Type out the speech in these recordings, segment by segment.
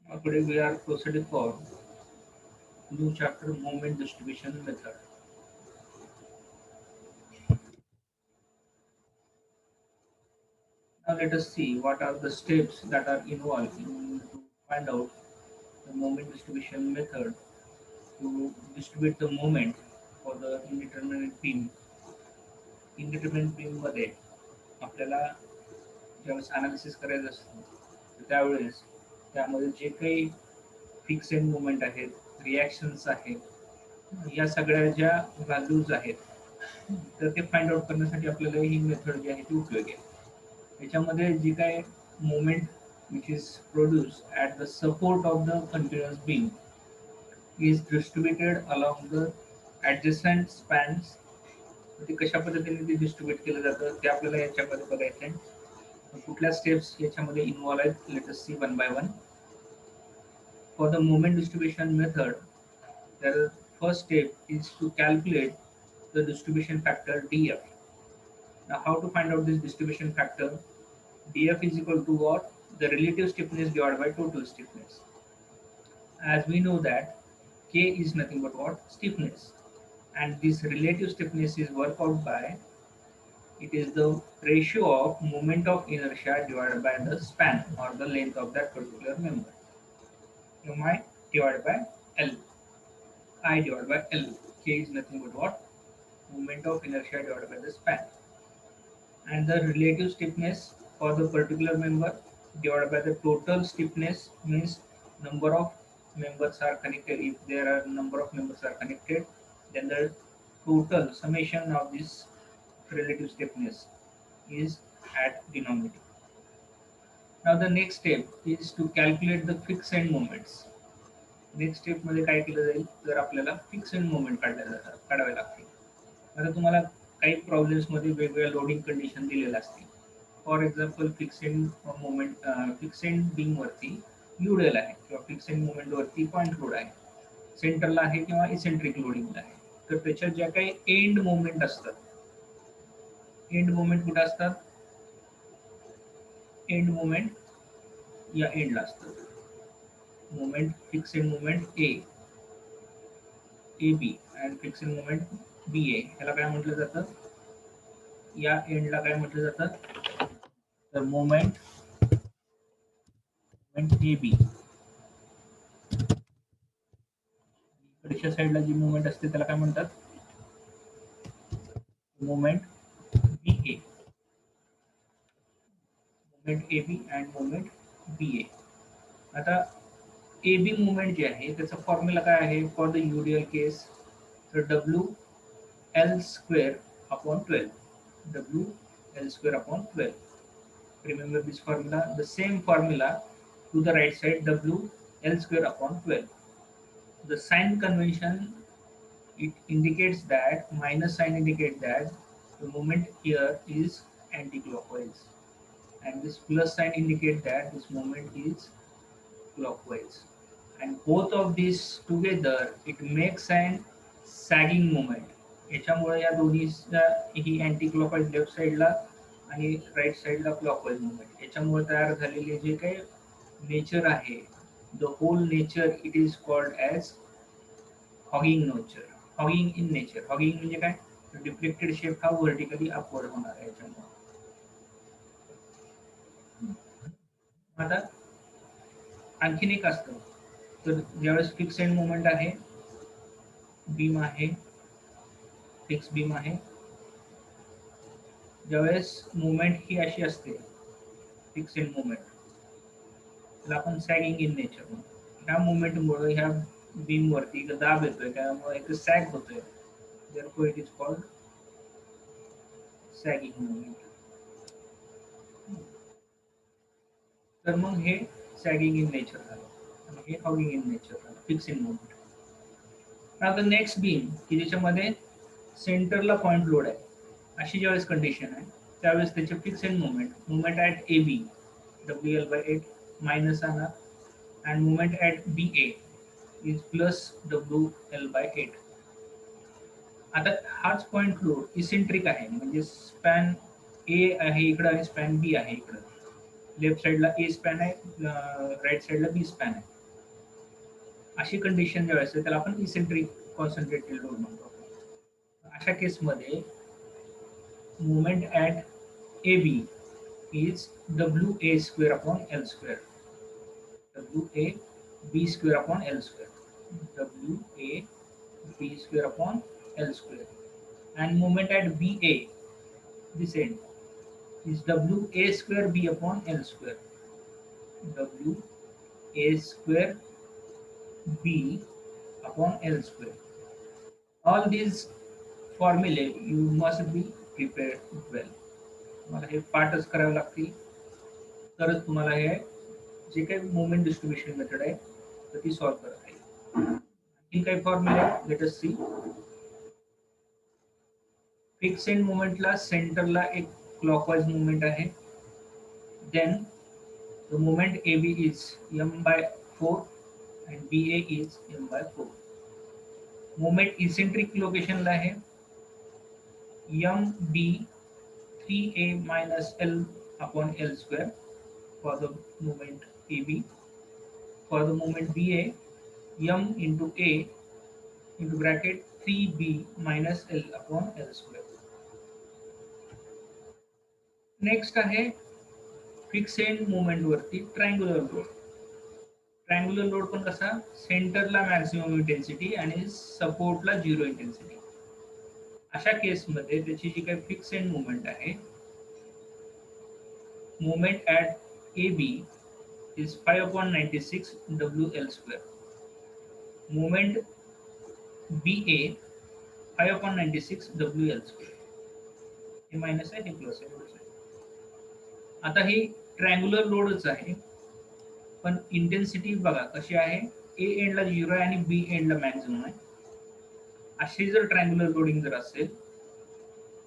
Today we are proceeding for new chapter moment distribution method. Now let us see what are the steps that are involved in to find out the moment distribution method to distribute the moment for the indeterminate beam. Indeterminate beam मध्ये आपल्याला ज्यावेळेस analysis करायचं असतं त्यावेळेस त्यामध्ये जे काही fix end moment आहेत, रिॲक्शन्स आहेत, या सगळ्या ज्या व्हॅल्यूज आहेत तर ते फाइंड आउट करण्यासाठी आपल्याला ही मेथड जी आहे ती उपयोगी आहे. याच्यामध्ये जी काय moment which is produced at the support of the continuous beam is distributed along the adjacent spans. ते कशा पद्धतीने ते डिस्ट्रीब्यूट केलं जातं ते आपल्याला याच्यामध्ये बघायचं आहे. कुठल्या स्टेप्स याच्यामध्ये इन्व्हॉल्व आहेत, let us see one by one. For the moment distribution method, the first step is to calculate the distribution factor df. Now, how to find out this distribution factor? Df is equal to what? The relative stiffness divided by total stiffness. As we know that K is nothing but what? Stiffness. And this relative stiffness is worked out by, it is the ratio of moment of inertia divided by the span or the length of that particular member. Mi divided by L. I divided by L. K is nothing but what? Moment of inertia divided by the span. And the relative stiffness for the particular member divided by the total stiffness means number of members are connected. If there are number of members are connected, then the total summation of this relative stiffness is at denominator. Now the next step is to calculate the fixed end moments. Next step मध्ये काय केलं जाईल तर आपल्याला fix end moment काढावे लागतील. आता तुम्हाला काही प्रॉब्लेम्स मध्ये वेगवेगळ्या लोडिंग कंडिशन दिलेल्या असतील. For example fix end moment, fix end beam वरती यूडेल आहे किंवा फिक्स एंड मोमेंट वरती पॉइंट लोड आहे, सेंटरला आहे किंवा इसेंट्रिक लोडिंगला आहे. तर त्याच्यात ज्या काही एंड मोमेंट असतात, एंड मोमेंट कुठे असतात? एंड मोमेंट या एंडला असतात. Moment fix end moment A B and fix end moment B A, ह्याला काय म्हटलं जातं? या एंडला काय म्हटलं जातं? तर मोमेंट ए बी. इकडच्या साईडला जी मोमेंट असते त्याला काय म्हणतात? Moment B A. Moment A B and moment B A. आता ए बी मोमेंट जे आहे त्याचा फॉर्म्युला काय आहे फॉर द यूडीएल केस? तर W L square upon 12. W L square upon 12. Remember this formula, the same formula to the right side, W L square upon 12. The sign convention, it indicates that, minus sign indicates that the moment here is anti-clockwise, and this plus sign indicates that this moment is clockwise, and both of these together it makes an sagging moment. याच्यामुळे या दोन्ही ही anti clockwise left साईडला आणि right साईडला clockwise movement याच्यामुळे तयार झालेले जे काही नेचर आहे, the whole nature it is called as hogging nature. Hogging in nature. Hogging म्हणजे काय? डिफ्लेक्टेड शेप हा व्हर्टिकली अपवर्ड होणार आहे याच्यामुळे. आता आणखीन एक असतं, तर ज्यावेळेस फिक्स एंड मुवमेंट आहे, बीम आहे, फिक्स बीम आहे, ज्यावेळेस मुवमेंट ही अशी असते फिक्स एंड मुवमेंट, त्याला आपण सॅगिंग इन नेचर म्हणतो. ह्या मुवमेंटमुळे ह्या बीम वरती दाब येतोय, त्यामुळे एक सॅग होतोय, therefore it is called sagging movement. तर मग हे सॅगिंग इन नेचर झालं आणि हे हॉगिंग इन नेचर झालं, फिक्स इन मुवमेंट. आता नेक्स्ट बीम की ज्याच्यामध्ये सेंटरला पॉइंट लोड आहे, अशी ज्यावेळेस कंडिशन आहे त्यावेळेस त्याचे fix end movement at A B W L by 8 minus आणा, and movement at B A is plus W L by 8. आता हाच पॉइंट लोड इसेंट्रिक आहे, म्हणजे स्पॅन ए आहे इकडं आणि स्पॅन बी आहे इकडं. लेफ्ट साईडला ए स्पॅन आहे, राईट साईडला बी स्पॅन आहे. अशी कंडिशन ज्यावेळेस असते त्याला आपण इसेंट्रिक कॉन्सन्ट्रेटेड लोड म्हणतो. अशा केसमध्ये moment at A B is WA square upon L square. WA B square upon L square. WA B square upon L square. And moment at BA, this end, is WA square B upon L square. WA square B upon L square. All these formulae you must be prepared well. तुम्हाला हे पाठच करावे लागतील तरच तुम्हाला हे जे काही मोमेंट डिस्ट्रीब्युशन मेथड आहे तर ती सॉल्व्ह करता येईल. आणखी काही formula let us see. Fix end मोमेंटला सेंटरला एक क्लॉकवाइज मोमेंट आहे. Then the moment A B is m/4 and BA is m/4. Moment eccentric लोकेशनला आहे MB 3A minus L upon L square for the moment AB. For the moment BA, M into A into bracket 3B minus L upon L square. Next आहे fix end moment वरती triangular load. Triangular load पण कसा सेंटरला maximum intensity आणि सपोर्टला zero intensity. अशा केसमध्ये त्याची जी काही फिक्स एंड मोमेंट आहे moment at A B is 5/96 WL square. Moment BA 5/96 WL square. हे मायनस आहे हे प्लस आहे. आता ही ट्रायंग्युलर लोडच आहे पण इंटेन्सिटी बघा कशी आहे ए एंडला 0 आहे आणि बी एंडला मॅक्सिमम आहे. अशी जर ट्रायंग्युलर लोडिंग जर असेल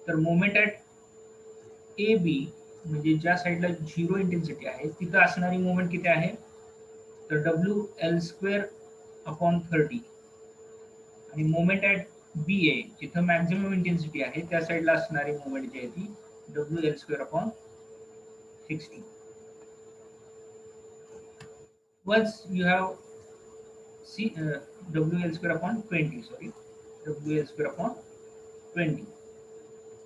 तर मोमेंट ॲट ए बी म्हणजे ज्या साईडला 0 इंटेन्सिटी आहे तिथं असणारी मोमेंट किती आहे तर WL square upon 30 आणि मोमेंट ॲट BA जिथं मॅक्सिमम इंटेन्सिटी आहे त्या साईडला असणारी मोमेंट जी आहे ती WL square upon 60. Once you have WL square upon 20, sorry, WL square upon 20.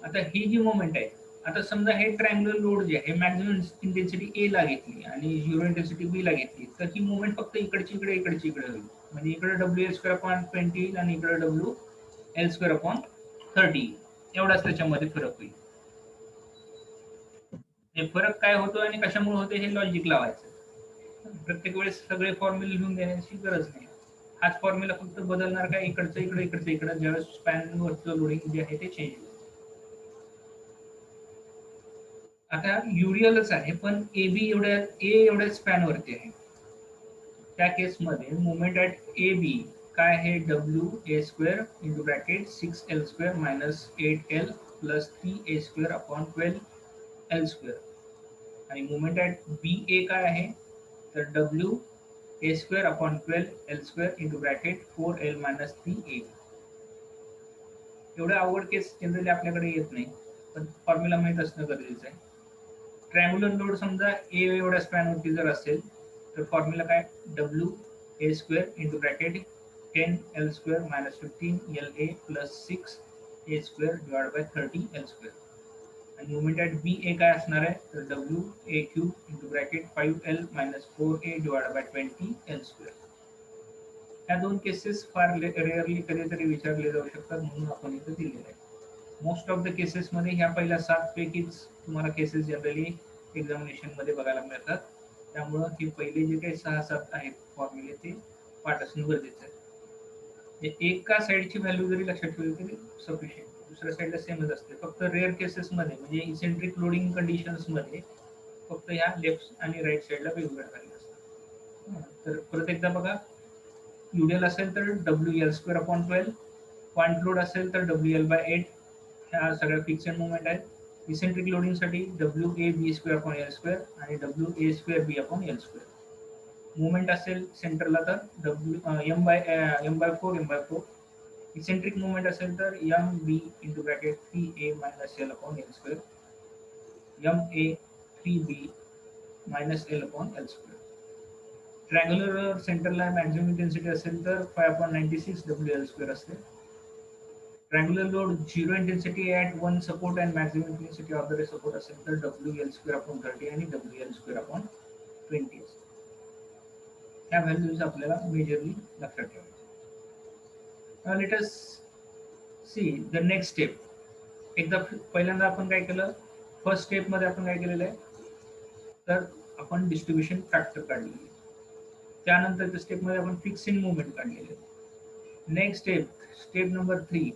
आता ही जी मोमेंट आहे आता समजा हे ट्रायंग्युलर लोड जे आहे मॅक्सिमम इंटेन्सिटी ए ला घेतली आणि झिरो इंटेन्सिटी बी ला घेतली तर ही मोमेंट फक्त इकडची इकडे इकडची इकडे होईल. म्हणजे इकडे WL square upon 20 आणि इकडे WL square upon 30 एवढाच त्याच्यामध्ये फरक होईल. हे फरक काय होतो आणि कशामुळे होते हे लॉजिक लावायचं. प्रत्येक वेळेस सगळे फॉर्म्युले लिहून देण्याची गरज नाही. हाच फॉर्म्युला फक्त बदलणार काय इकडचं इकडे इकडचं इकडे ज्यावेळेस स्पॅन वरचं लोडिंग जे आहे ते चेंज होईल. आता युरियलच आहे पण ए बी एवढ्या स्पॅन वरती आहे. त्या केसमध्ये मोमेंट ॲट ए बी काय आहे WA square into bracket 6L square minus 8L plus 3A square upon 12L square. आणि मोमेंट ॲट BA काय आहे तर WA square upon 12L square into bracket 4L minus 3A. एवढ्या अवघड केस generally आपल्याकडे येत नाही पण फॉर्म्युला माहित असणं गरजेचं आहे. ट्रायंग्युलर लोड समजा ए एवढ्या स्पॅन वरती जर असेल तर फॉर्म्युला काय WA square into bracket 10L square minus 15LA plus 6A square divided by 30L square. आणि मोमेंट ॲट BA काय असणार आहे तर WA cube into bracket 5L minus 4A divided by 20L square. ह्या दोन केसेस फार rarely कधीतरी विचारले जाऊ शकतात म्हणून आपण इथे दिलेले आहे. मोस्ट ऑफ द केसेस मध्ये ह्या पहिल्या 7 पैकीच तुम्हाला केसेस जनरली एक्झामिनेशन मध्ये बघायला मिळतात. त्यामुळे हे पहिले जे काही 6-7 आहेत फॉर्म्युले ते पाठ असणं गरजेचं आहे. एका साईडची व्हॅल्यू जरी लक्षात ठेवली तरी सफिशियंट. दुसऱ्या साईडला सेमच असते फक्त रेअर केसेस मध्ये म्हणजे इसेंट्रिक लोडिंग कंडिशन्स मध्ये फक्त ह्या लेफ्ट आणि राईट साईडला वेगवेगळ्या व्हॅल्यू असतात. तर परत एकदा बघा युडियल असेल तर WL square upon 12, point load असेल तर WL/8 ह्या सगळ्या फिक्स एंड मोमेंट आहेत. इसेंट्रिक लोडिंग साठी WA square upon L square आणि WA square B upon L square. Moment असेल सेंटरला तर m/4 इसेंट्रिक मोमेंट असेल तर MB into bracket 3A minus L upon L square, MA 3B minus L upon L square. Triangular सेंटरला maximum intensity असेल तर 5.96 WL² असते. Triangular load 0 intensity at 1 support and maximum intensity of the support असेल तर WL² 30 आणि WL² 20 असते. ह्या values आपल्याला मेजरली लक्षात ठेवायच्या. Now let us see the next step. एकदा पहिल्यांदा आपण काय केलं, फर्स्ट स्टेप मध्ये आपण काय केलेलं आहे, तर आपण डिस्ट्रीब्युशन फॅक्टर काढलेली. त्यानंतर स्टेप मध्ये आपण फिक्सिंग मुवमेंट काढलेले. Next step, step number 3,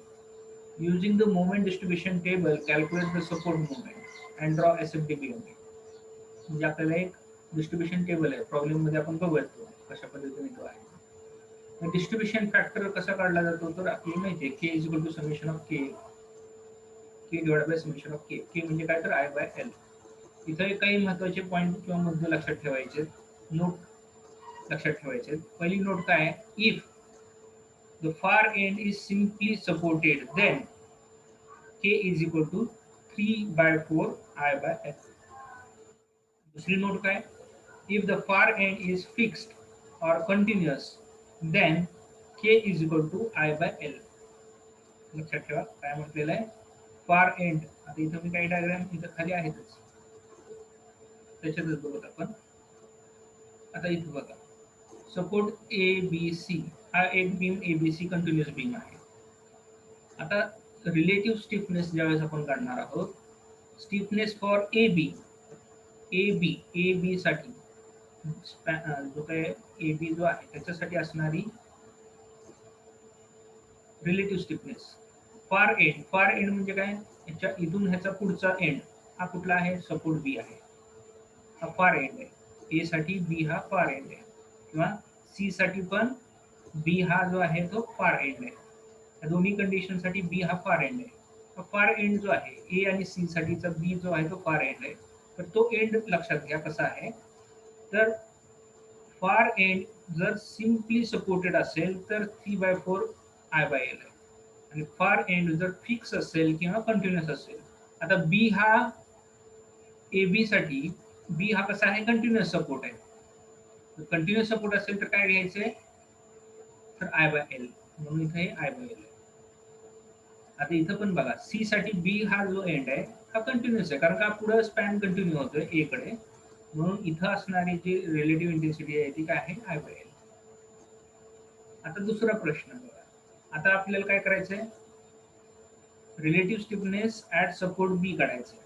using the moment distribution table calculate the support moment and draw SFDB. म्हणजे आपल्याला एक डिस्ट्रीब्युशन टेबल आहे, प्रॉब्लेम मध्ये आपण बघतो कशा पद्धतीने तो आहे. डिस्ट्रीब्युशन फॅक्टर कसा काढला जातो, तर आपल्याला माहिती आहे K is equal to summation of K divide by summation of K म्हणजे काय तर I/L. इथे काही महत्त्वाचे पॉइंट किंवा मुद्दे लक्षात ठेवायचे, नोट लक्षात ठेवायचे. पहिली नोट काय आहे, if the far end is simply supported, then K is equal to 3/4 I/L. दूसरी नोट काय, if the far end is fixed or continuous, then K is equal to I/L. लक्षात ठेवा काय म्हटलेलं आहे, फार एंड. आता इथं मी काही डायग्राम इथं खाली आहेतच, त्याच्यातच बघत आपण. आता इथं बघा, सपोर्ट ABC हा एक बीम ABC कंटिन्युअस बीम आहे. आता रिलेटिव्ह स्टिफनेस ज्यावेळेस आपण काढणार आहोत, स्टिफनेस फॉर AB साठी जो काय AB जो आहे त्याच्यासाठी असणारी रिलेटिव्ह स्टिफनेस. फार एंड म्हणजे काय, याच्या इथून ह्याचा पुढचा एंड हा कुठला आहे, सपोर्ट B आहे, हा फार एंड आहे. A साठी B हा फार एंड आहे, किंवा C साठी पण B हा जो आहे तो फार एंड आहे. या दोन्ही कंडिशन साठी B हा फार एंड आहे. फार एंड जो आहे A आणि C साठीचा B जो आहे तो फार एंड आहे. तर तो एंड लक्षात घ्या कसा आहे, तर फार एंड जर सिम्पली सपोर्टेड असेल तर 3/4 I/L आहे, आणि फार एंड जर फिक्स असेल किंवा कंटिन्युअस असेल. आता B हा AB साठी B हा कसा आहे, कंटिन्युअस सपोर्ट आहे. कंटिन्युअस सपोर्ट असेल तर काय घ्यायचंय, तर I/L, म्हणून इथे I/L आहे. आता इथं पण बघा, C साठी B हा जो एंड आहे हा कंटिन्युअस आहे, कारण का पुढे स्पॅन कंटिन्यू होतोय A कडे, म्हणून इथं असणारी जी रिलेटिव्ह इंटेन्सिटी आहे ती काय आहे, I/L. आता दुसरा प्रश्न बघा, आता आपल्याला काय करायचंय, relative stiffness at support B काढायचं.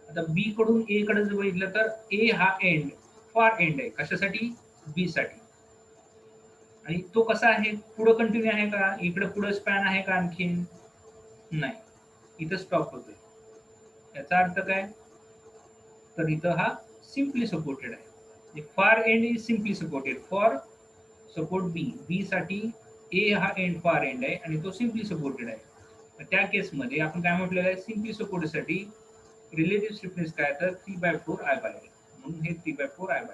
आता B कडून A कडे जर बघितलं तर A हा एंड फार एंड आहे, कशासाठी, B साठी. आणि तो कसा आहे, पुढे कंटिन्यू आहे का, इकडे पुढे स्पॅन आहे का, आणखीन नाही, इथं स्टॉप होतोय. याचा अर्थ काय, तर इथं हा सिम्पली सपोर्टेड आहे. Far end is simply supported for support B साठी A हा एंड फार एंड आहे आणि तो सिम्पली सपोर्टेड आहे. त्या केसमध्ये आपण काय म्हटलेलं आहे, सिम्पली सपोर्टसाठी रिलेटिव्ह स्टिफनेस काय, तर 3/4 I/L, म्हणून हे 3/4 I/L.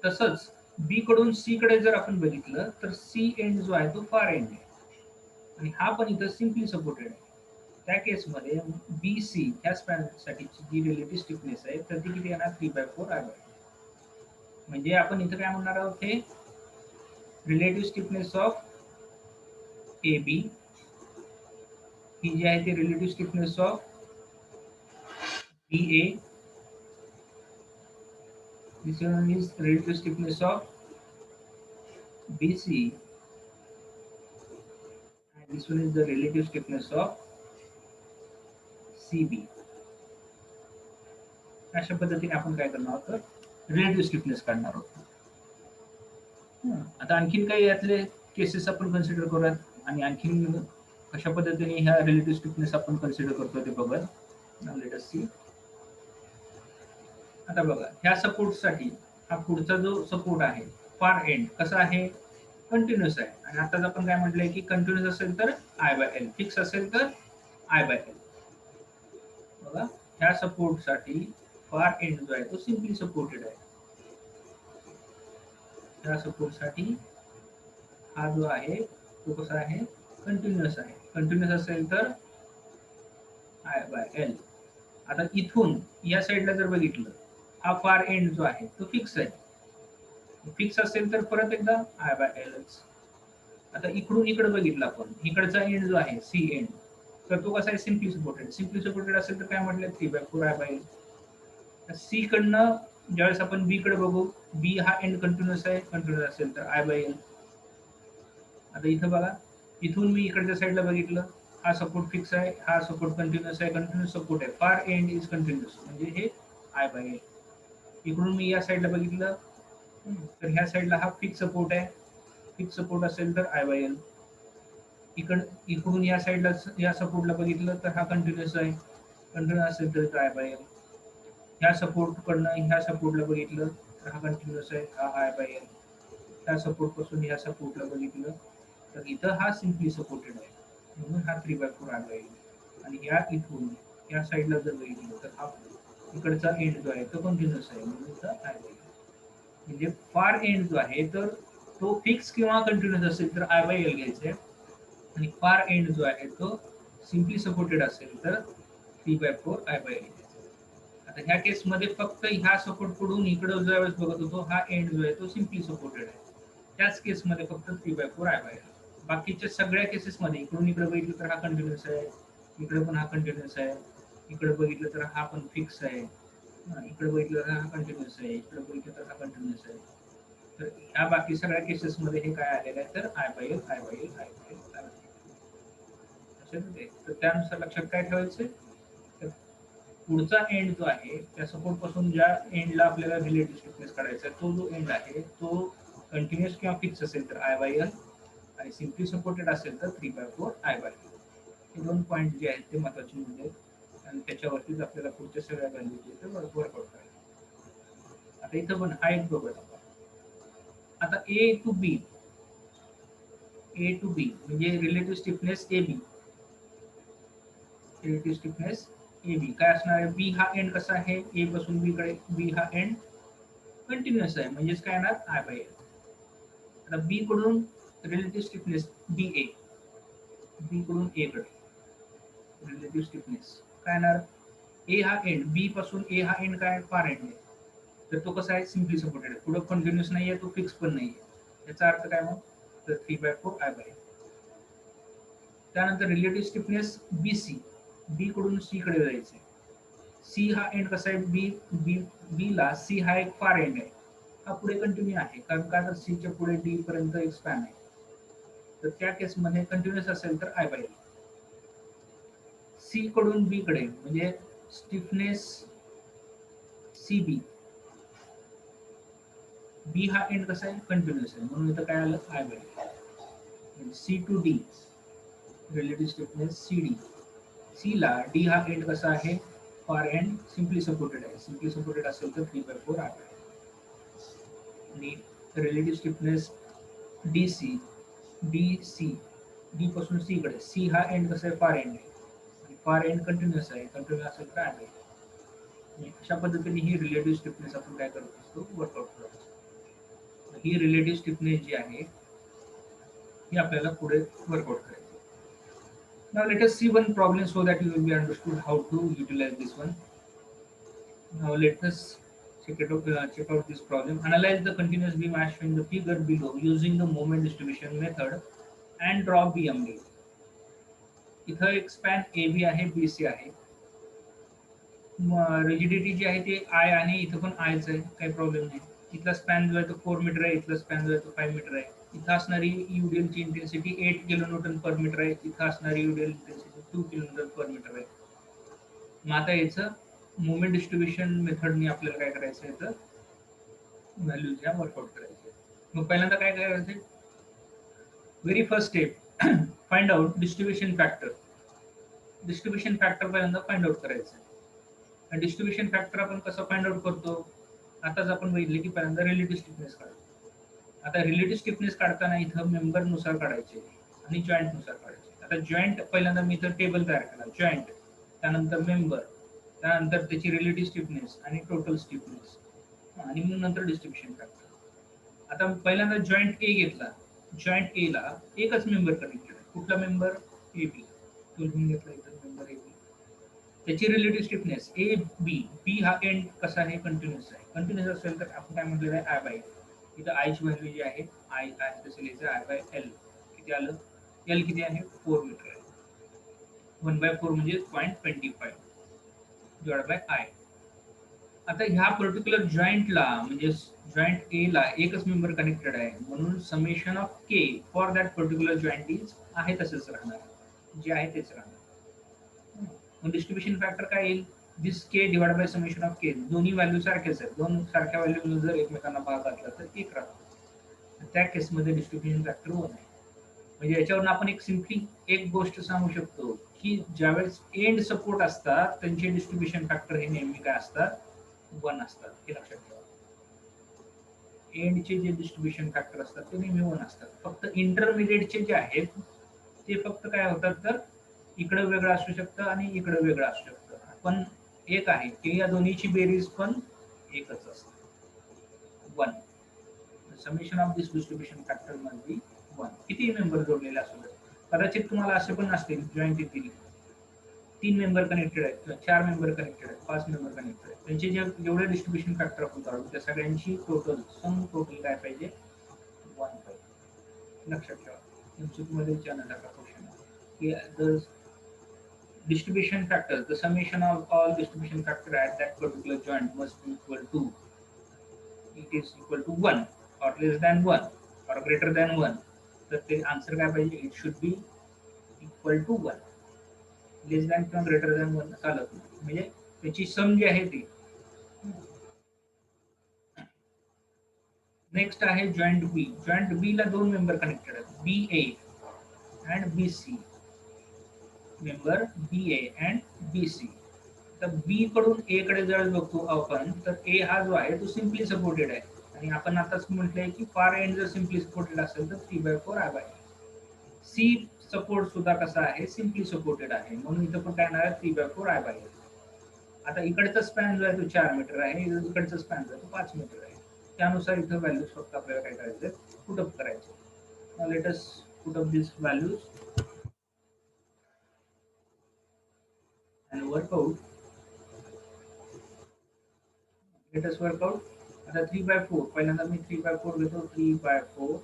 तसंच B कडून C कडे जर आपण बघितलं तर C एंड जो आहे तो फार एंड आहे, आणि हा पण इथं सिम्पली सपोर्टेड आहे. त्या केसमध्ये BC ह्या स्पॅन साठीची जी रिलेटिव्ह स्टिफनेस आहे तर ती किती येणार, 3/4 I/L. म्हणजे आपण इथं काय म्हणणार आहोत, हे रिलेटिव्ह स्टिफनेस ऑफ AB ही जी आहे ती relative stiffness of BA, this one is relative stiffness of BC, and this one is the relative stiffness of CB. अशा पद्धतीने आपण काय करणार आहोत, तर रिलेटिव्ह स्टिफनेस काढणार आहोत. आता आणखीन काही यातले केसेस आपण कन्सिडर करूयात, आणि आणखीन कशा पद्धतीने ह्या रिलेटिव्ह स्टिफनेस आपण कन्सिडर करतो ते बघूया. Let us see. आता बघा, ह्या सपोर्ट साठी हा पुढचा जो सपोर्ट आहे फार एंड कसा आहे, कंटिन्युअस आहे. आणि आताच आपण काय म्हटलंय की कंटिन्युअस असेल तर I/L, फिक्स असेल तर I/L. बघा, ह्या सपोर्ट साठी फार एंड जो आहे तो सिम्पली सपोर्टेड आहे. ह्या सपोर्ट साठी हा जो आहे तो कसा आहे, कंटिन्युअस आहे. कंटिन्युअस असेल तर I/L. आता इथून या साईडला जर बघितलं, हा फार एंड जो आहे तो फिक्स आहे, फिक्स असेल तर परत एकदा आय बाय एलच. आता इकडून इकडे बघितलं आपण, इकडचा एंड जो आहे सी एंड, तर तो कसा आहे सिम्पली सपोर्टेड. सिम्पली सपोर्टेड असेल तर काय म्हटलं 3/4 आय बाय एल. सी कडनं ज्यावेळेस आपण बी कडे बघू, बी हा एंड कंटिन्युअस आहे, कंटिन्युअस असेल तर आय बाय एल. आता इथं बघा, इथून मी इकडच्या साईडला बघितलं, हा सपोर्ट फिक्स आहे, हा सपोर्ट कंटिन्युअस आहे, कंटिन्युअस सपोर्ट आहे, फार एंड इज कंटिन्युअस म्हणजे हे आय बाय एल. इकडून मी या साईडला बघितलं, तर ह्या साईडला हा फिक्स सपोर्ट आहे, फिक्स सपोर्ट असेल तर आय बाय एल. इकडून या साईडला या सपोर्टला बघितलं तर हा कंटिन्युअस आहे, कंटिन्युअस असेल तर आय बाय एल. ह्या सपोर्ट कडनं ह्या सपोर्टला बघितलं तर हा कंटिन्युअस आहे, हा आय बाय एल. ह्या सपोर्ट पासून ह्या सपोर्टला बघितलं तर इथं हा सिम्पली सपोर्टेड आहे, म्हणून हा 3/4 आय बाय एल. आणि या इथून या साईडला जर बघितलं तर हा इकडचा एंड जो आहे तो कंटिन्युअस आहे, म्हणून इथं आय बाय एल. म्हणजे फार एंड जो आहे तर तो फिक्स किंवा कंटिन्युअस असेल तर आय बाय एल घ्यायचे, आणि फार एंड जो आहे तो सिम्पली सपोर्टेड असेल तर 3/4 आय बाय एल. आता ह्या केसमध्ये फक्त ह्या सपोर्ट कडून इकडे ज्यावेळेस बघत होतो हा एंड जो आहे तो सिम्पली सपोर्टेड आहे, त्याच केसमध्ये फक्त 3/4 आय बाय एल. बाकीच्या सगळ्या केसेसमध्ये इकडून इकडे बघितलं तर हा कंटिन्युअस आहे, इकडे पण हा कंटिन्युअस आहे, इकडे बघितलं तर हा पण फिक्स आहे, इकडे बघितलं तर हा कंटिन्युअस आहे, इकडे बघितलं तर हा कंटिन्युअस आहे. तर ह्या बाकी सगळ्या केसेसमध्ये हे काय आलेलं आहे तर I by L, I by L, I by L, I by L. तर त्यानुसार लक्षात काय ठेवायचं, तर पुढचा एंड जो आहे त्या सपोर्ट पासून ज्या एंडला आपल्याला रिलेटिव्ह स्टिफनेस काढायचा आहे, तो जो एंड आहे तो कंटिन्युअस किंवा फिक्स असेल तर आय बाय एल, आणि सिम्पली सपोर्टेड असेल तर 3/4 आय बाय एल. हे दोन पॉईंट जे आहेत ते महत्वाचे मुद्दे आहेत, आणि त्याच्यावरतीच आपल्याला पुढच्या सगळ्या व्हॅल्यू जे ते वर्कआउट करायचे. आता इथं पण हा एक बघत आपण. आता ए टू बी म्हणजे relative stiffness A B, relative stiffness A B काय असणार आहे, बी हा एंड कसा आहे, ए पासून बी कडे बी हा एंड कंटिन्युअस आहे, म्हणजेच काय येणार आय बाय एल. आता बी कडून रिलेटिव्ह स्टिफनेस बी ए, बी कडून ए कडे रिलेटिव्ह स्टिफनेस काय येणार, ए हा एंड, बी पासून ए हा एंड काय फार एंड आहे, तर तो कसा आहे सिम्पली सपोर्टेड आहे, पुढे कंटिन्युअस नाहीये, तो फिक्स पण नाहीये. याचा अर्थ काय मग, तर 3/4 आय बाय एल. त्यानंतर रिलेटिव्ह स्टिफनेस बी सी, बी कडून सी कडे जायचे, सी हा एंड कसा आहे, बी बी बी ला सी हा एक फार एंड आहे, हा पुढे कंटिन्यू आहे, कारण का तर सी च्या पुढे डी पर्यंत एक स्पॅन आहे, तर त्या केसमध्ये कंटिन्युअस असेल तर आय बाय एल. सी कडून बी कडे म्हणजे स्टिफनेस सी बी, बी हा एंड कसा आहे कंटिन्युअस आहे, म्हणून इथं काय आलं I by L. C to D relative stiffness C D, C ला डी हा एंड कसा आहे फार एंड, सिम्पली सपोर्टेड आहे, सिम्पली सपोर्टेड असेल तर 3/4 आय बाय एल. आणि relative stiffness D C, D C, D पासून सी कडे, सी हा एंड कसा आहे फार एंड आहे, आणि फार एंड कंटिन्युअस आहे, कंटिन्युअस असेल तर आय बाय एल. अशा पद्धतीने ही रिलेटिव्ह स्टिफनेस आपण काय करत असतो वर्कआउट करत असतो. ही रिलेटिव्ह स्टिफनेस जी आहे ही आपल्याला पुढे वर्कआउट करायची. Now let us see one problem so that you will be understood how to utilize this one. Now let us check out this problem. Analyze the continuous beam as shown in the figure below using the moment distribution method and draw BMD. इथं एक span A B आहे, B C आहे. Rigidity जी आहे ते I आहे, इथं पण आयच आहे, काही प्रॉब्लेम नाही. इथला स्पॅन जो आहे तो 4 मीटर आहे, इथला स्पॅन जो आहे तो 5 मीटर आहे. इथं असणारी यूडीएलची इंटेन्सिटी 8 किलो न्यूटन पर मीटर आहे, इथं असणारी यूडीएल इंटेन्सिटी 2 किलो न्यूटन पर मीटर आहे. मग आता याचं मोमेंट डिस्ट्रीब्युशन मेथडने आपल्याला काय करायचं आहे, तर व्हॅल्यूज ह्या वर्कआउट करायचे. मग पहिल्यांदा काय करायचं, very first step find out distribution factor. Distribution factor पहिल्यांदा फाइंड आउट करायचं आहे. आणि डिस्ट्रीब्युशन फॅक्टर आपण कसं फाइंड आउट करतो, आताच आपण बघितले की पहिल्यांदा रिलेटिव्ह स्टिफनेस काढतो. आता रिलेटिव्ह स्टिफनेस काढताना इथं मेंबर नुसार काढायचे आणि जॉईंट नुसार काढायचे. आता जॉईंट पहिल्यांदा मी इथं टेबल तयार केला, जॉईंट, त्यानंतर मेंबर, त्यानंतर त्याची रिलेटिव्ह स्टिफनेस आणि टोटल स्टिफनेस, आणि मग नंतर डिस्ट्रीब्युशन फॅक्टर. आता पहिल्यांदा जॉईंट ए घेतला, जॉईंट ए ला एकच मेंबर कनेक्टेड आहे, कुठला मेंबर, ए बी. तो लिहून घेतला इथं मेंबर ए बी. त्याची रिलेटिव्ह स्टिफनेस ए बी, बी हा एंड कसा आहे कंटिन्युअस आहे, कंटिन्युअस असेल तर आपण काय म्हटलेलं आहे आय बाय एल. इथं आय ची व्हॅल्यू जी आहे आय आहे तसं लिहायचं आय बाय एल. किती आलं? एल किती आहे? 4 मीटर आहे. 1/4 म्हणजे 0.25 डिवाइड बाय आय. आता ह्या पर्टिक्युलर जॉईंटला म्हणजे जॉईंट ए ला एकच मेंबर कनेक्टेड आहे म्हणून summation of K for that particular joint is आहे तसंच राहणार, जे आहे तेच राहणार. मग डिस्ट्रीब्युशन फॅक्टर काय येईल? दिस के डिवाइड बाय समेशन ऑफ के. दोन्ही व्हॅल्यू सारखेच आहेत, दोन सारख्या व्हॅल्यू जर एकमेकांना भाग घातला तर एक राहतो. त्या केसमध्ये डिस्ट्रीब्युशन फॅक्टर 1 आहे. म्हणजे याच्यावरून आपण एक सिम्पली एक गोष्ट सांगू शकतो की ज्यावेळेस एंड सपोर्ट असतात त्यांचे डिस्ट्रीब्युशन फॅक्टर हे नेहमी काय असतात? 1 असतात. हे लक्षात ठेवा. एंडचे जे डिस्ट्रीब्युशन फॅक्टर असतात ते नेहमी 1 असतात. फक्त इंटरमिडिएटचे जे आहेत ते फक्त काय होतात तर इकडे वेगळं असू शकतं आणि इकडे वेगळं असू शकतं. पण एक आहे की या दोन्हीची बेरीज पण एकच असते, 1. Summation of this distribution factor must be 1. किती मेंबर जोडलेले असू शकतात. कदाचित तुम्हाला असे पण असतील जॉईंट येतील 3 मेंबर कनेक्टेड आहेत किंवा 4 मेंबर कनेक्टेड आहेत, 5 मेंबर कनेक्टेड आहेत. त्यांचे जेवढे डिस्ट्रीब्युशन फॅक्टर आपण काढू त्या सगळ्यांची सम टोटल काय पाहिजे? 1 पाहिजे. लक्षात ठेवा. एमसीक्यूमध्ये विचारण्यासारखा क्वेश्चन आहे की the distribution factor, the summation of all distribution factor at that particular joint must be equal to, it is equal to 1 or less than 1 or greater than 1. तर ते आन्सर काय पाहिजे? It should be equal to 1. Less than किंवा greater than 1 चालत नाही. म्हणजे त्याची सम जी आहे ती. नेक्स्ट आहे जॉइंट बी. जॉइंट बी ला दोन मेंबर कनेक्टेड आहेत, B A and B C. Member B A and B C. तर बी कडून ए कडे जर बघतो आपण तर ए हा जो आहे तो सिम्पली सपोर्टेड आहे आणि आपण आताच म्हटलंय की फार एंड जर सिम्पली सपोर्टेड असेल तर 3/4 आय बाय. सी सपोर्ट सुद्धा कसा आहे? सिम्पली सपोर्टेड आहे म्हणून इथं पण काय येणार आहे? 3/4 आय बाय. आता इकडचा स्पॅन जो आहे तो 4 मीटर आहे, इकडचा स्पॅन जो आहे तो 5 मीटर आहे. त्यानुसार इथं व्हॅल्यूज फक्त आपल्याला काय करायचं? पुट अप करायचे. Now let us put up these values and work out. Let us work out. आता 3/4 पहिल्यांदा मी 3/4 घेतो. 3/4.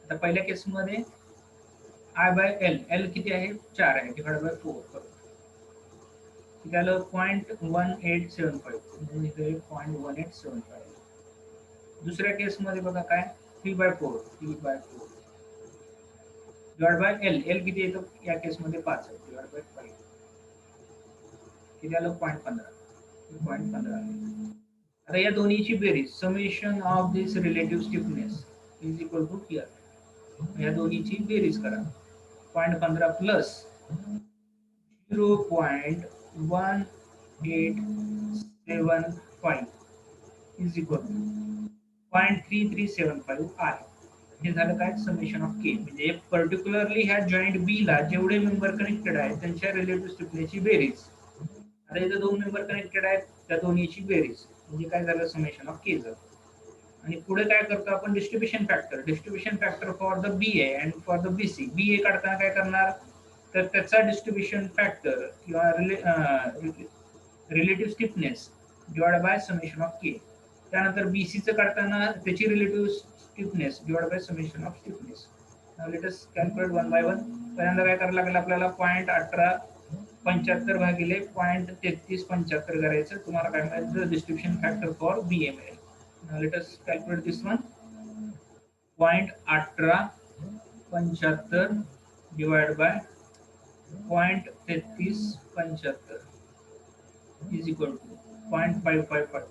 आता पहिल्या केसमध्ये आय बाय एल. एल किती आहे? 4 आहे. डिवाइड बाय 4 करू. किती आलं? 0.1875 म्हणजे इथे 0.1875. दुसऱ्या केसमध्ये बघा काय? 3/4. 3/4 डिवाइड बाय एल. एल किती येतो? या केसमध्ये 5 आहे. डिवाइड बाय 5 किती आलं? 0.15. 0.15 आहे. आता या दोन्हीची बेरीज summation of this relative stiffness is equal to here. या दोन्हीची बेरीज करा. 0.15 plus 0.1875 is equal to 0.3375 I. हे झालं काय? Summation of K. म्हणजे पर्टिक्युलरली ह्या जॉईंट बी ला जेवढे मेंबर कनेक्टेड आहेत त्यांच्या रिलेटिव्ह स्टिफनेसची बेरीज. आता इथे दोन मेंबर कनेक्टेड आहेत त्या दोन्हीची बेरीज म्हणजे काय झालं? समेशन ऑफ के झालं. आणि पुढे काय करतो आपण? Distribution factor. Distribution factor for the B A and for the B C. B A काढताना काय करणार? तर त्याचा डिस्ट्रीब्युशन फॅक्टर किंवा relative stiffness divide by summation of K. त्यानंतर बीसीचं काढताना त्याची relative stiffness divide by summation of stiffness. Now let us calculate one by one. पहिल्यांदा काय करायला लागेल आपल्याला? 0.1875 भागिले 0.3375 करायचं. तुम्हाला काय मिळेल? डिस्ट्रीब्युशन फॅक्टर फॉर बी ए मिळेल. Now let us calculate this one. 0.1875 divided by 0.3375 is equal to 0.555.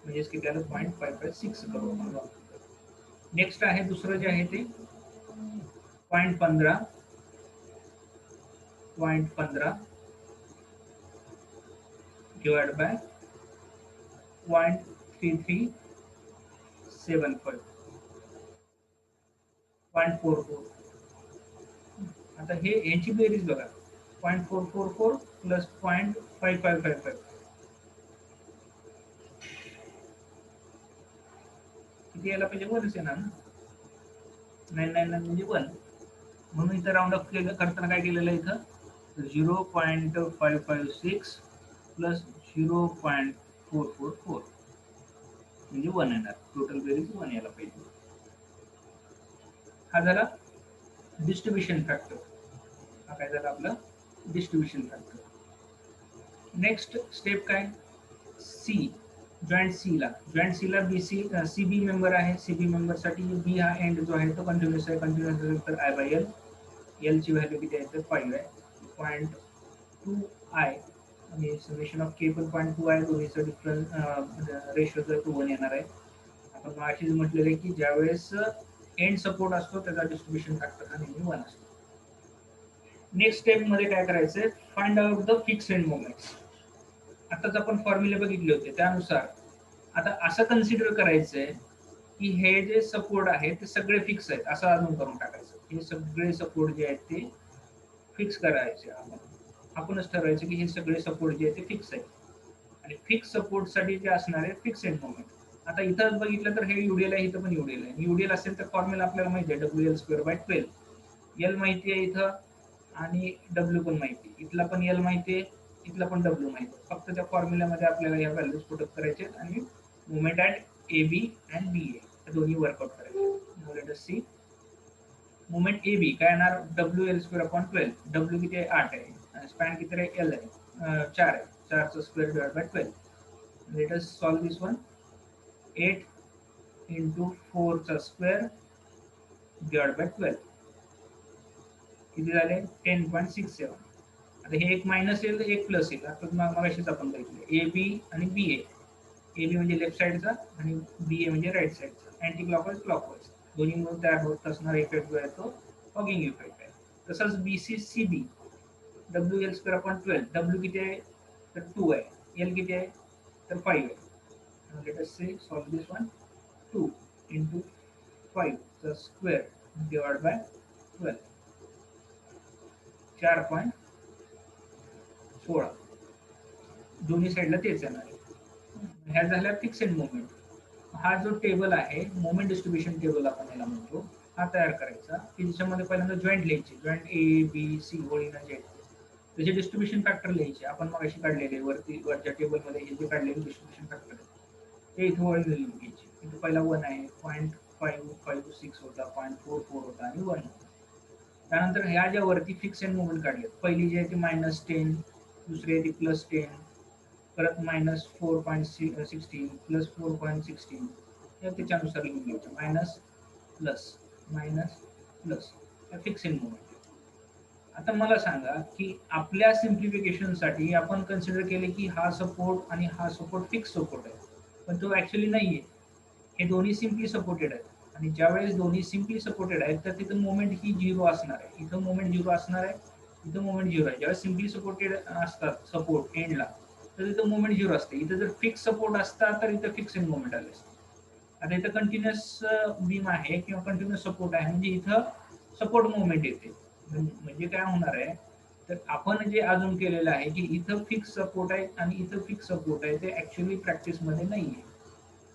म्हणजे किती आलं? 0.556 करू आपण. नेक्स्ट आहे दुसरं जे आहे ते 0.15 divided by 0.3375 0.44. आता हे याची बेरीज बघा. 0.444 प्लस 0.5555 किती यायला पाहिजे? 1 येणार ना. 999 म्हणजे 1. म्हणून इथं राऊंड अप करताना काय केलेलं आहे? इथं 0.556 प्लस 0.444 म्हणजे 1 येणार, टोटल बेरीज 1 यायला पाहिजे. हा झाला डिस्ट्रीब्युशन फॅक्टर. हा काय झाला आपला डिस्ट्रीब्युशन फॅक्टर. नेक्स्ट स्टेप काय, सी, जॉईंट सी ला बीसी सीबी मेंबर आहे. सीबी मेंबर साठी बी हा एंड जो आहे तो कंटिन्युअस आहे. कंटिन्युअस असेल तर आय बाय एल, एल ची व्हॅल्यू किती आहे तर 5 आहे. 0.2 आय आणि समेशन ऑफ के पण 0.2 आय, दोन्हीचा डिफरन्स रेशो जर 1 येणार आहे. आपण मागशीच म्हटलेलं आहे की ज्यावेळेस एंड सपोर्ट असतो त्याचा डिस्ट्रीब्युशन फॅक्टर हा नेहमी 1 असतो. नेक्स्ट स्टेप मध्ये काय करायचंय, find out the fix end moments. आताच आपण फॉर्म्युले बघितले होते त्यानुसार आता असं कन्सिडर करायचंय की हे जे सपोर्ट आहे ते सगळे फिक्स आहेत असं अजून करून टाकायचं. हे सगळे सपोर्ट जे आहेत ते फिक्स करायचे. आपणच ठरवायचं की हे सगळे सपोर्ट जे आहेत ते फिक्स आहेत आणि फिक्स सपोर्ट साठी जे असणार आहे फिक्स एंड मोमेंट. आता इथं बघितलं तर हे युडीएल आहे, इथं पण युडीएल आहे. युडीएल असेल तर फॉर्म्युला आपल्याला माहिती आहे WL²/12. एल माहिती आहे इथं आणि डब्ल्यू पण माहिती आहे. इथला पण एल माहिती आहे, इथला पण डब्ल्यू माहिती आहे. फक्त त्या फॉर्म्युल्यामध्ये आपल्याला या व्हॅल्यूज पुटअप करायचे आणि moment at A B and B A हे दोन्ही वर्कआउट करायचे. Let us see, moment A B काय येणार WL²/12. डब्ल्यू किती आहे 8 आहे, स्पॅन किती आहे एल आहे 4 आहे, 4चा square divide by 12. Let us solve this one. 8 into 4 चा स्क्वेअर डिवाइड बाय 12 किती झाले 10.67. आता हे एक मायनस येईल तर एक प्लस येईल. आता मगाशीच आपण बघितलं ए बी आणि बी ए. ए बी म्हणजे लेफ्ट साईडचा आणि बी ए म्हणजे राईट साईडचा. अँटी क्लॉकवाईज क्लॉकवाईज दोन्ही मिळून तयार होत असणारा इफेक्ट जो आहे तो फॉगिंग इफेक्ट आहे. तसंच B C C B WL²/12. W किती आहे तर 2 आहे, एल किती आहे तर 5 आहे. Let us say solve this one. 2 into 5 चा स्क्वेअर डिवाइड बाय 12 4.16. दोन्ही साईडला तेच येणार आहे. ह्या झाल्या फिक्स एंड मोमेंट. हा जो टेबल आहे मोमेंट डिस्ट्रीब्युशन टेबल आपण याला म्हणतो, हा तयार करायचा की ज्याच्यामध्ये पहिल्यांदा जॉईंट लिहायची. जॉईंट ए बी सी होळीनं जे त्याचे डिस्ट्रीब्युशन फॅक्टर लिहायचे. आपण मग अशी काढलेले वरच्या टेबलमध्ये हे जे काढलेले डिस्ट्रीब्युशन फॅक्टर ते इथं वळी लिहून घ्यायचे. इथं पहिला 1 आहे, 0.556 होता, 0.44 होता आणि 1 होता. त्यानंतर ह्या ज्या वरती फिक्स एंड मोमेंट काढले, पहिली जी आहे ती -10, दुसरी आहे ती +10, परत -4.16 +4.16 या त्याच्यानुसार लिहून घ्यायचं. Minus plus minus plus fix end moment. आता मला सांगा की आपल्या सिम्प्लिफिकेशनसाठी आपण कन्सिडर केले की हा सपोर्ट आणि हा सपोर्ट फिक्स सपोर्ट आहे, पण तो ऍक्च्युली नाहीये. हे दोन्ही सिम्पली सपोर्टेड आहेत आणि ज्यावेळेस दोन्ही सिम्पली सपोर्टेड आहेत तर तिथं मोमेंट ही 0 असणार आहे. इथं मोमेंट 0 असणार आहे, इथं मोमेंट 0 आहे. ज्यावेळेस सिम्पली सपोर्टेड असतात सपोर्ट एंडला तर तिथं मोमेंट 0 असते. इथं जर फिक्स सपोर्ट असता तर इथं फिक्स एंड मोमेंट आले असते. आता इथं कंटिन्युअस बीम आहे किंवा कंटिन्युअस सपोर्ट आहे म्हणजे इथं सपोर्ट मोमेंट येते. म्हणजे काय होणार आहे तर आपण जे अजून केलेलं आहे की इथं फिक्स सपोर्ट आहे आणि इथं फिक्स सपोर्ट आहे, ते ऍक्च्युअली प्रॅक्टिसमध्ये नाहीये.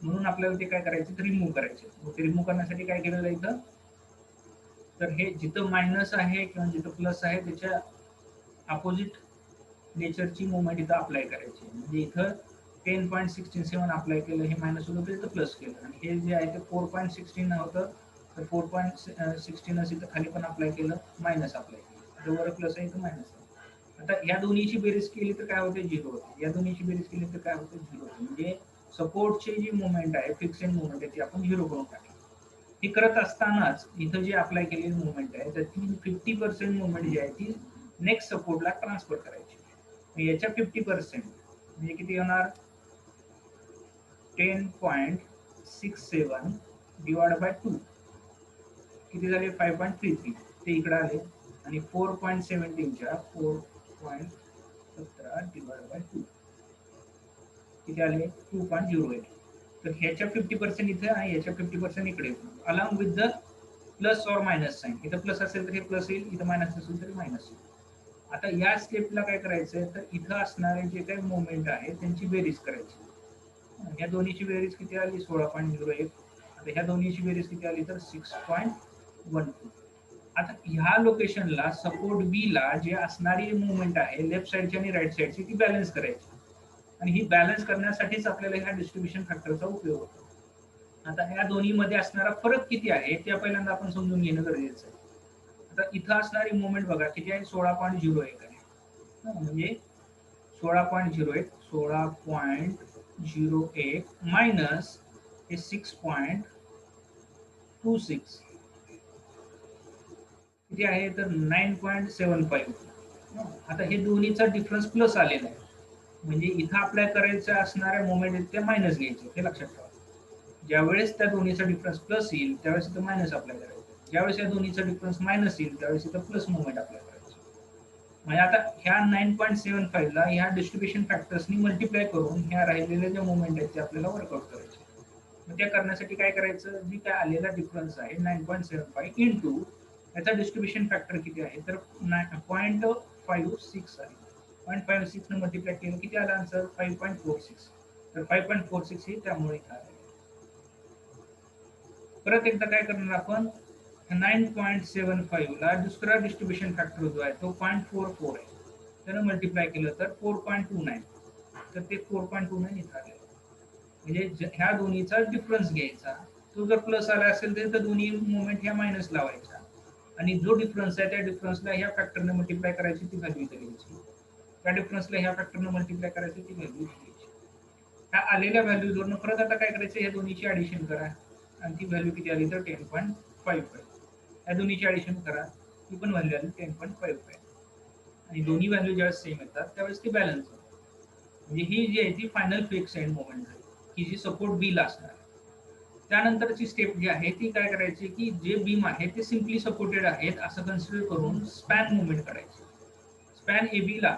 म्हणून आपल्याला ते काय करायचे तर रिमूव्ह करायचे. मग ते रिमूव्ह करण्यासाठी काय केलेलं आहे इथं तर हे जिथं मायनस आहे किंवा जिथं प्लस आहे त्याच्या अपोजिट नेचरची मुवमेंट इथं अप्लाय करायची. म्हणजे इथं 10.67 अप्लाय केलं, हे मायनस होतं तर इथं प्लस केलं आणि हे जे आहे ते 4.16 होतं तर 4.16 इथं खाली पण अप्लाय केलं, मायनस अप्लाय केलं. इथं वर प्लस आहे इथं मायनस आहे. आता या दोन्हीची बेरीज केली तर काय होते 0 होते. या दोन्हीची बेरीज केली तर काय होते 0 होते. म्हणजे सपोर्टची जी मुवमेंट आहे फिक्स एंड मुवमेंट आहे ती आपण 0 करून टाकली. हे करत असतानाच इथं जे अप्लाय केलेली मुवमेंट आहे तर ती 50% मुवमेंट जी आहे ती नेक्स्ट सपोर्टला ट्रान्सफर करायची. याच्या 50% म्हणजे किती होणार 10.67 डिवाइड बाय 2 किती झाले 5.33. ते इकडे आले आणि 4.17च्या 4.17 डिवाइड बाय 2 किती आले 2.08. तर ह्याच्या 50% इथे आणि ह्याच्या 50% इकडे along with the plus or minus sign. इथं प्लस असेल तर हे प्लस येईल, इथं मायनस असेल तर मायनस येईल. आता या स्टेपला काय करायचंय तर इथं असणारे जे काही मोमेंट आहे त्यांची बेरीज करायची. ह्या दोन्हीची बेरीज किती आली 16.01. आता ह्या दोन्हीची बेरीज किती आली तर 6.12. आता ह्या लोकेशनला सपोर्ट बी ला जे असणारी मुवमेंट आहे लेफ्ट साईडची आणि राईट साईडची ती बॅलन्स करायची. आणि ही बॅलन्स करण्यासाठीच आपल्याला ह्या डिस्ट्रीब्युशन फॅक्टरचा उपयोग होतो. आता ह्या दोन्हीमध्ये असणारा फरक किती आहे ते पहिल्यांदा आपण समजून घेणं गरजेचं आहे. आता इथं असणारी मोमेंट बघा किती आहे, 16.01 आहे. म्हणजे 16.01 मायनस हे 6.26 किती आहे तर 9.75. आता हे दोन्हीचा डिफरन्स प्लस आलेला आहे, म्हणजे इथं अप्लाय करायचं असणाऱ्या मोमेंट आहेत त्या मायनस घ्यायचे, हे लक्षात ठेवा. ज्यावेळेस त्या दोन्हीचा डिफरन्स प्लस येईल त्यावेळेस इथं मायनस अप्लाय करायचं, ज्यावेळेस या दोन्हीचा डिफरन्स मायनस येईल त्यावेळेस इथं प्लस मोमेंट अप्लाय करायचं. म्हणजे आता ह्या 9.75 ला ह्या डिस्ट्रीब्युशन फॅक्टर्सनी मल्टिप्लाय करून ह्या राहिलेल्या ज्या मोमेंट आहेत ते आपल्याला वर्कआउट करायचे. मग त्या करण्यासाठी काय करायचं, जी काय आलेला डिफरन्स आहे 9.75 इंटू याचा डिस्ट्रीब्युशन फॅक्टर किती आहे तर 0.56 आहे. 0.56 ने मल्टिप्लाय केलं किती आला आन्सर 5.46. तर 5.46 हे त्यामुळे इथं आलं. परत एकदा काय करणार आपण, 9.75 ला दुसरा डिस्ट्रीब्युशन फॅक्टर जो आहे तो 0.44 आहे, त्यानं मल्टिप्लाय केलं तर 4.29, तर ते 4.29 इथं आले. म्हणजे ह्या दोन्हीचा डिफरन्स घ्यायचा, तो जर प्लस आला असेल तर दोन्ही मोमेंट ह्या मायनस लावायचा आणि जो डिफरन्स आहे त्या डिफरन्सला ह्या फॅक्टरने मल्टिप्लाय करायची, ती व्हॅल्यू इथे घ्यायची. त्या डिफरन्सला ह्या फॅक्टरने मल्टिप्लाय करायची, ती व्हॅल्यू घ्यायची. ह्या आलेल्या व्हॅल्यूजवरून परत आता काय करायचं, ह्या दोन्हीची ऍडिशन करा आणि ती व्हॅल्यू किती आली तर 10.55. या दोन्हीची ऍडिशन करा, ती पण व्हॅल्यू आली 10.55. आणि दोन्ही व्हॅल्यू ज्यावेळेस सेम येतात त्यावेळेस ती बॅलन्स होते. म्हणजे ही जी आहे ती फायनल फिक्स एंड मोमेंट आहे की जी सपोर्ट बीला असणार. त्यानंतरची स्टेप जी आहे ती काय करायची की जे बीम आहे ते सिम्पली सपोर्टेड आहेत असं कन्सिडर करून स्पॅन मुवमेंट करायची. स्पॅन ए बी ला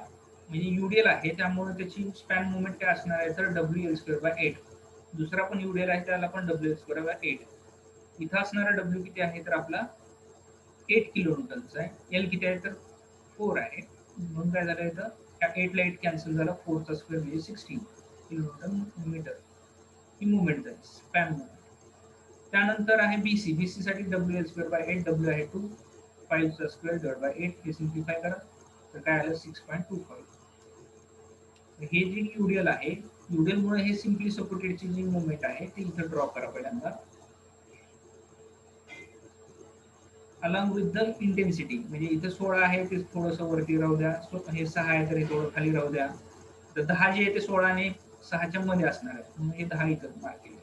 म्हणजे यूडीएल आहे त्यामुळे त्याची स्पॅन मुवमेंट काय असणार आहे तर WL²/8. दुसरा पण यूडीएल आहे त्याला पण WL²/8. इथं असणारा डब्ल्यू किती आहे तर आपला 8 किलो न्यूटनचा आहे. एल किती आहे तर 4 आहे. म्हणून काय झालं इथं 8 ला 8 कॅन्सल झाला, 4 चा स्क्वेअर म्हणजे 16 किलो न्यूटन मीटर ही मुवमेंट आहे, स्पॅन मुवमेंट. त्यानंतर आहे बीसी. बीसी साठी WL²/8, डब्ल्यू आहे 2, 5 चा स्क्वेअर डिवाइड बाय 8. हे सिम्प्लिफाय करा तर काय आलं 6.25. हे जे यूडीएल आहे, यूडीएल मुळे हे सिम्पली सपोर्टेडची जी मुवमेंट आहे ती इथं ड्रॉ करा पहिल्यांदा अलॉंग विथ द इंटेन्सिटी. म्हणजे इथं 16 आहे ते थोडंसं वरती राहू द्या, हे 6 आहे तर हे थोडं खाली राहू द्या. तर 10 जे आहे ते 16 ने 6च्या मध्ये असणार आहे, मग हे 10 इथं मार्क केले.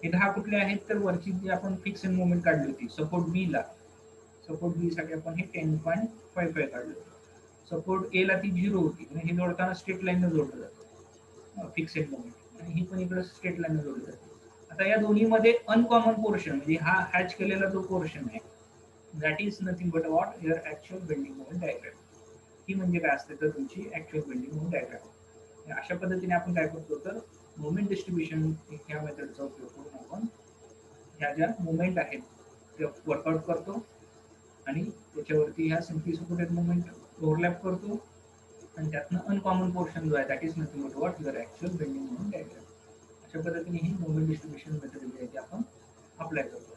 हे 10 कुठले आहेत तर वरची जी आपण फिक्स एंड मोमेंट काढली होती सपोर्ट बी ला, सपोर्ट बी साठी आपण हे 10.55 काढलं. सपोर्ट ए ला ती 0 होती, हे जोडताना स्ट्रेट लाईन जोडलं जातं फिक्स एंड मोमेंट, आणि ही पण इकडे स्ट्रेट लाईन जोडली जाते. आता या दोन्ही मध्ये अनकॉमन पोर्शन म्हणजे हा हॅच केलेला जो पोर्शन आहे that is nothing but what your actual bending moment diagram. ही म्हणजे काय असते तर तुमची ऍक्च्युअल बेंडिंग मोमेंट डायग्राम. अशा पद्धतीने आपण काय करतो तर मोमेंट डिस्ट्रीब्युशन ह्या मेथडचा उपयोग करून आपण ह्या ज्या मोमेंट आहेत त्या वर्कआउट करतो आणि त्याच्यावरती ह्या सिम्पली सपोर्टेड मोमेंट ओव्हरलॅप करतो आणि त्यातनं अनकॉमन पोर्शन जो आहे that is nothing but what your actual bending moment diagram. अशा पद्धतीने ही मोमेंट डिस्ट्रीब्युशन मेथड जी आहे ती आपण अप्लाय करतो.